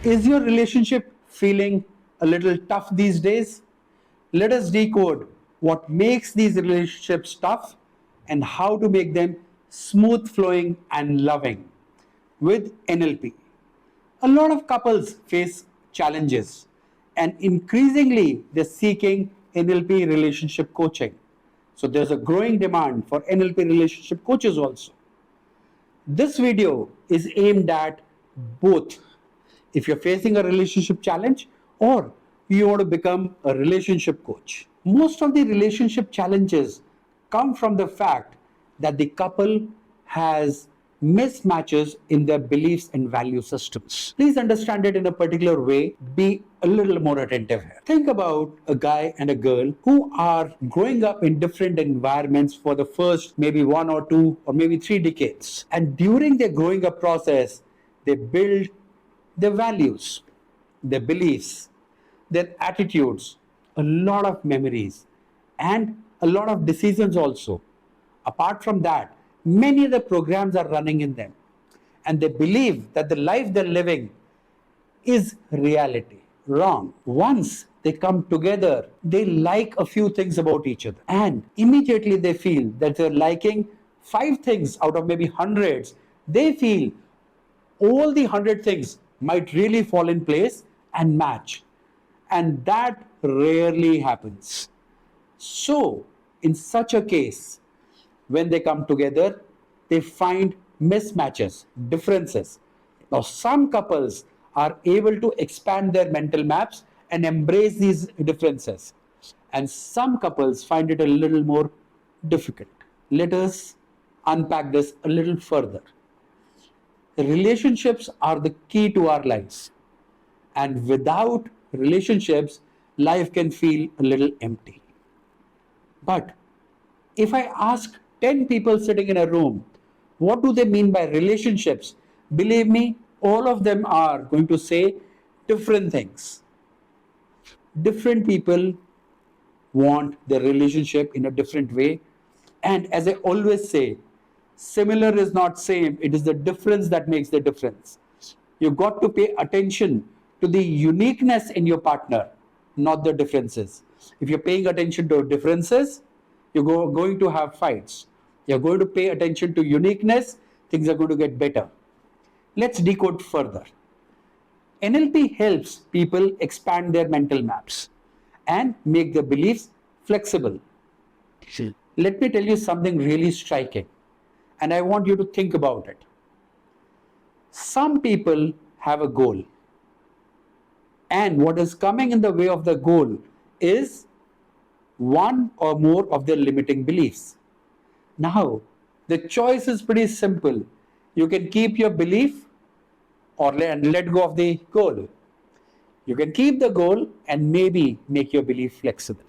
Is your relationship feeling a little tough these days? Let us decode what makes these relationships tough and how to make them smooth flowing and loving with NLP. A lot of couples face challenges and increasingly they're seeking NLP relationship coaching. So there's a growing demand for NLP relationship coaches also. This video is aimed at both. If you're facing a relationship challenge or you want to become a relationship coach. Most of the relationship challenges come from the fact that the couple has mismatches in their beliefs and value systems. Please understand it in a particular way. Be a little more attentive here. Think about a guy and a girl who are growing up in different environments for the first maybe 1 or 2 or maybe 3 decades. And during their growing up process, they build their values, their beliefs, their attitudes, a lot of memories, and a lot of decisions also. Apart from that, many of the programs are running in them, and they believe that the life they're living is reality. Wrong. Once they come together, they like a few things about each other, and immediately they feel that they're liking 5 things out of maybe hundreds. They feel all the 100 things might really fall in place and match. And that rarely happens. So, in such a case, when they come together, they find mismatches, differences. Now, some couples are able to expand their mental maps and embrace these differences. And some couples find it a little more difficult. Let us unpack this a little further. Relationships are the key to our lives. And without relationships, life can feel a little empty. But if I ask 10 people sitting in a room, what do they mean by relationships? Believe me, all of them are going to say different things. Different people want their relationship in a different way. And as I always say, similar is not same. It is the difference that makes the difference. You've got to pay attention to the uniqueness in your partner, not the differences. If you're paying attention to differences, you're going to have fights. You're going to pay attention to uniqueness, things are going to get better. Let's decode further. NLP helps people expand their mental maps and make their beliefs flexible. Let me tell you something really striking, and I want you to think about it. Some people have a goal, and what is coming in the way of the goal is one or more of their limiting beliefs. Now, the choice is pretty simple. You can keep your belief or let go of the goal. You can keep the goal and maybe make your belief flexible.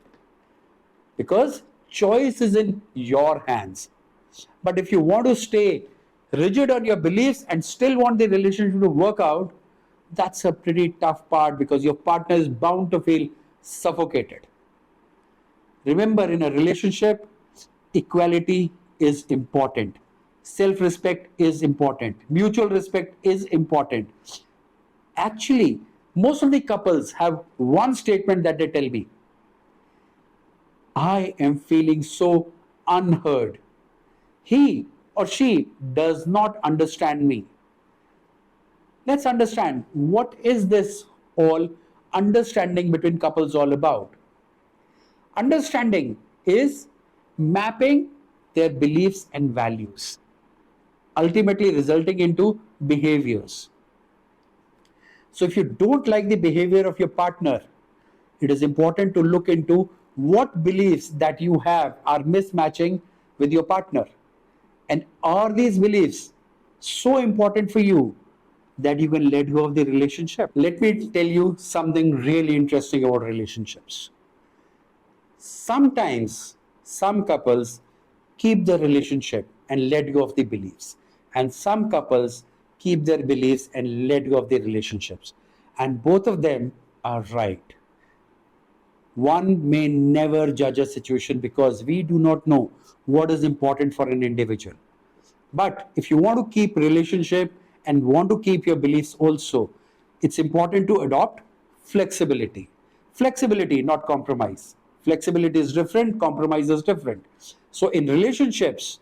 Because choice is in your hands. But if you want to stay rigid on your beliefs and still want the relationship to work out, that's a pretty tough part because your partner is bound to feel suffocated. Remember, in a relationship, equality is important. Self-respect is important. Mutual respect is important. Actually, most of the couples have one statement that they tell me. I am feeling so unheard. He or she does not understand me. Let's understand, what is this all understanding between couples all about? Understanding is mapping their beliefs and values, ultimately resulting into behaviors. So if you don't like the behavior of your partner, it is important to look into what beliefs that you have are mismatching with your partner. And are these beliefs so important for you that you can let go of the relationship? Let me tell you something really interesting about relationships. Sometimes some couples keep the relationship and let go of the beliefs, and some couples keep their beliefs and let go of their relationships, and both of them are right. One may never judge a situation because we do not know what is important for an individual. But if you want to keep relationship and want to keep your beliefs also, It's important to adopt flexibility. Flexibility, not compromise. Flexibility is different, compromise is different. So, in relationships,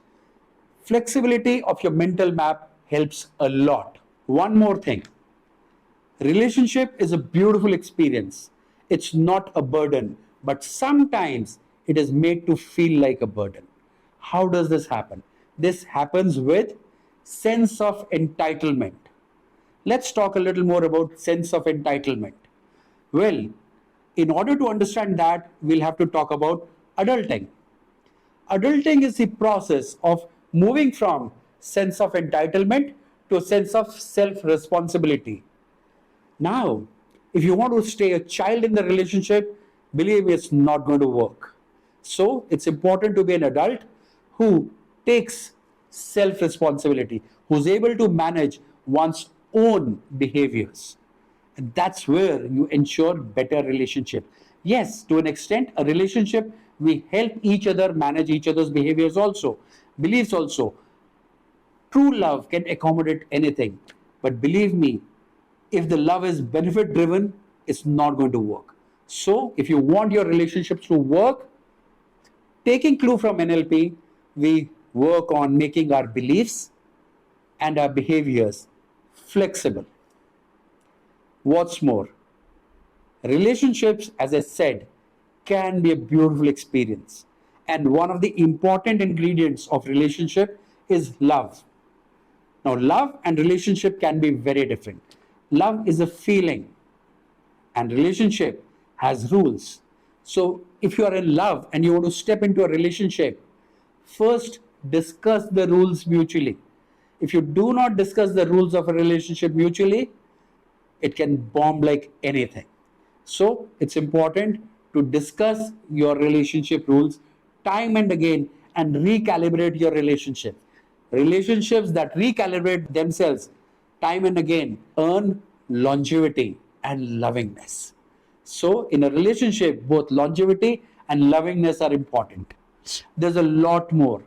flexibility of your mental map helps a lot. One more thing, relationship is a beautiful experience. It's not a burden, but sometimes it is made to feel like a burden. How does this happen? This happens with sense of entitlement. Let's talk a little more about sense of entitlement. Well, in order to understand that, we'll have to talk about adulting. Adulting is the process of moving from sense of entitlement to a sense of self responsibility. Now, if you want to stay a child in the relationship, believe me, it's not going to work. So, it's important to be an adult who takes self responsibility, who's able to manage one's own behaviors. And that's where you ensure better relationship. Yes, to an extent, a relationship, we help each other manage each other's behaviors also, beliefs also. True love can accommodate anything. But believe me, if the love is benefit driven, it's not going to work. So, if you want your relationships to work, taking clue from NLP, we work on making our beliefs and our behaviors flexible. What's more, relationships, as I said, can be a beautiful experience. And one of the important ingredients of relationship is love. Now, love and relationship can be very different. Love is a feeling, and relationship has rules. So, if you are in love and you want to step into a relationship, first discuss the rules mutually. If you do not discuss the rules of a relationship mutually, it can bomb like anything. So, it's important to discuss your relationship rules time and again and recalibrate your relationship. Relationships that recalibrate themselves time and again earn longevity and lovingness. So, in a relationship, both longevity and lovingness are important. There's a lot more.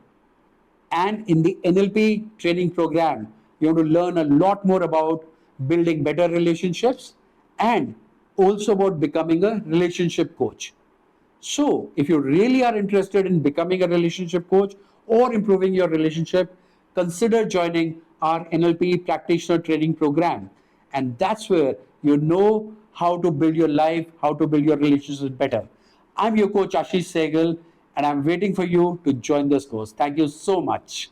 And in the NLP training program, you want to learn a lot more about building better relationships and also about becoming a relationship coach. So, if you really are interested in becoming a relationship coach or improving your relationship, consider joining our NLP practitioner training program. And that's where you know how to build your life, how to build your relationships better. I'm your coach Ashish Sehgal, and I'm waiting for you to join this course. Thank you so much.